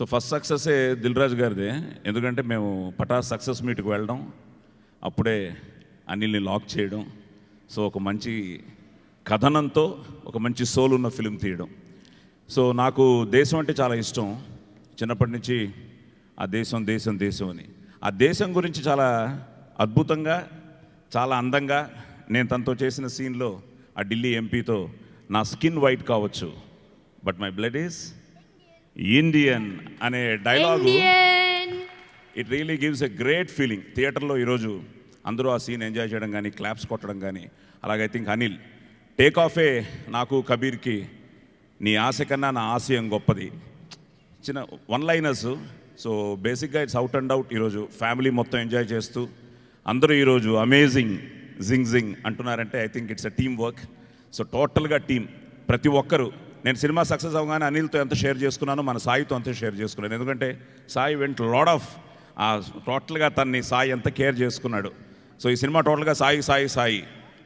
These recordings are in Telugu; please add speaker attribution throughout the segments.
Speaker 1: సో ఫస్ట్ సక్సెసే దిల్ రాజు గారిదే. ఎందుకంటే మేము పటాస్ సక్సెస్ మీట్కి వెళ్ళడం, అప్పుడే అనిల్ని లాక్ చేయడం, సో ఒక మంచి కథనంతో ఒక మంచి సోల్ ఉన్న ఫిలిం తీయడం. సో నాకు దేశం అంటే చాలా ఇష్టం. చిన్నప్పటి నుంచి ఆ దేశం దేశం దేశం అని, ఆ దేశం గురించి చాలా అద్భుతంగా, చాలా అందంగా నేను తనతో చేసిన సీన్లో ఆ ఢిల్లీ ఎంపీతో నా స్కిన్ వైట్ కావచ్చు but my blood is Indian అనే dialogue, it really gives a great feeling. థియేటర్లో ఈరోజు అందరూ ఆ సీన్ ఎంజాయ్ చేయడం కానీ, క్లాప్స్ కొట్టడం కానీ, అలాగే ఐ థింక్ అనిల్ టేక్ ఆఫే నాకు కబీర్కి నీ ఆశ కన్నా నా ఆశయం గొప్పది, చిన్న వన్ లైనర్స్. సో బేసిక్గా ఇట్స్ అవుట్ అండ్ అవుట్. ఈరోజు ఫ్యామిలీ మొత్తం ఎంజాయ్ చేస్తూ అందరూ ఈరోజు అమేజింగ్ జింగ్ జింగ్ అంటున్నారంటే I think it's a team work. So టోటల్గా టీమ్ ప్రతి ఒక్కరు, నేను సినిమా సక్సెస్ అవ్వగానే అనిల్తో ఎంత షేర్ చేసుకున్నానో మన సాయితో అంతే షేర్ చేసుకున్నాను. ఎందుకంటే సాయి వెంట లాడ్ ఆఫ్ టోటల్గా తన్ని సాయి ఎంత కేర్ చేసుకున్నాడు. సో ఈ సినిమా టోటల్గా సాయి సాయి సాయి,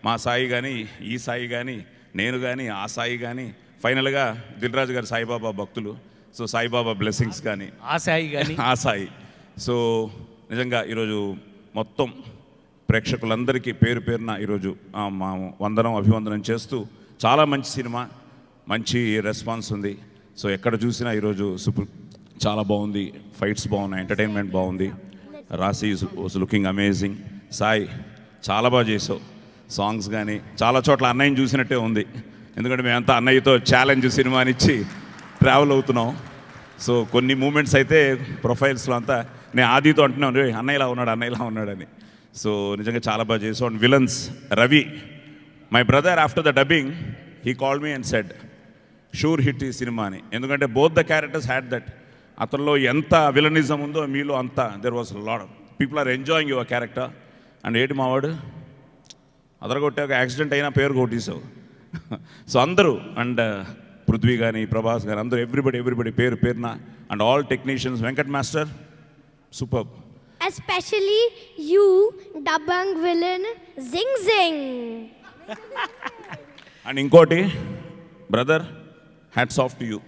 Speaker 1: మా సాయి కానీ, ఈ సాయి కానీ, నేను కానీ, ఆ సాయి కానీ, ఫైనల్గా దిల్ రాజు గారు సాయిబాబా భక్తులు, సో సాయిబాబా బ్లెస్సింగ్స్ కానీ,
Speaker 2: ఆ సాయి కానీ,
Speaker 1: ఆ సాయి. సో నిజంగా ఈరోజు మొత్తం ప్రేక్షకులందరికీ పేరు పేరున ఈరోజు మా వందనం అభివందనం చేస్తూ, చాలా మంచి సినిమా, మంచి రెస్పాన్స్ ఉంది. సో ఎక్కడ చూసినా ఈరోజు చాలా బాగుంది, ఫైట్స్ బాగున్నాయి, ఎంటర్టైన్మెంట్ బాగుంది, రాశి వాజ్ లుకింగ్ అమేజింగ్, సాయి చాలా బాగా చేసావు, సాంగ్స్ కానీ చాలా చోట్ల అన్నయ్యని చూసినట్టే ఉంది. ఎందుకంటే మేమంతా అన్నయ్యతో ఛాలెంజ్ సినిమానిచ్చి ట్రావెల్ అవుతున్నాం. సో కొన్ని మూమెంట్స్ అయితే ప్రొఫైల్స్లో అంతా నేను ఆదితో అంటున్నాను, అన్నయ్యలా ఉన్నాడు అన్నయ్యలా ఉన్నాడని. సో నిజంగా చాలా బాగా చేసావు. And villains Ravi, my brother, after the dubbing he called me and said sure hit ఈ సినిమా అని. ఎందుకంటే both the characters had that, అతనిలో ఎంత విలనిజం ఉందో మీలో అంత there was lad, people are enjoying your character. And ఏంటి మావాడు అదరగొట్టాక యాక్సిడెంట్ అయినా పేరు కొట్టేసావు. సో అందరూ, అండ్ పృథ్వీ కానీ, ప్రభాస్ కానీ, అందరూ ఎవ్రీబడి పేరు పేరున, and all technicians, Venkat master super.
Speaker 3: Especially you, Dabang villain, Zing Zing.
Speaker 1: And ఇంకోటి brother, hats off to you.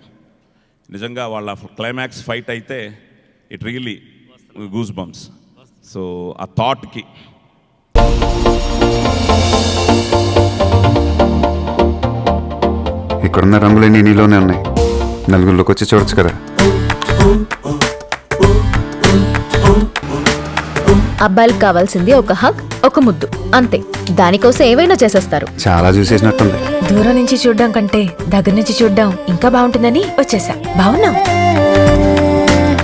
Speaker 1: నిజంగా వాళ్ళ క్లైమాక్స్ ఫైట్ అయితే it really goose bumps. So ఆ థాట్కి
Speaker 4: ఇక్కడున్న రంగులన్నీ నీలోనే ఉన్నాయి, నలుగురిలోకి వచ్చి చూడొచ్చు కదా.
Speaker 5: అబ్బాయిలకు కావాల్సింది ఒక హగ్, ఒక ముద్దు, అంతే. దానికోసం ఏవైనా చేసేస్తారు.
Speaker 4: చాలా చూసేసినట్టుంది.
Speaker 6: దూరం నుంచి చూడడం కంటే దగ్గర నుంచి చూడడం ఇంకా బాగుంటుందని వచ్చేసా. బాగున్నాం.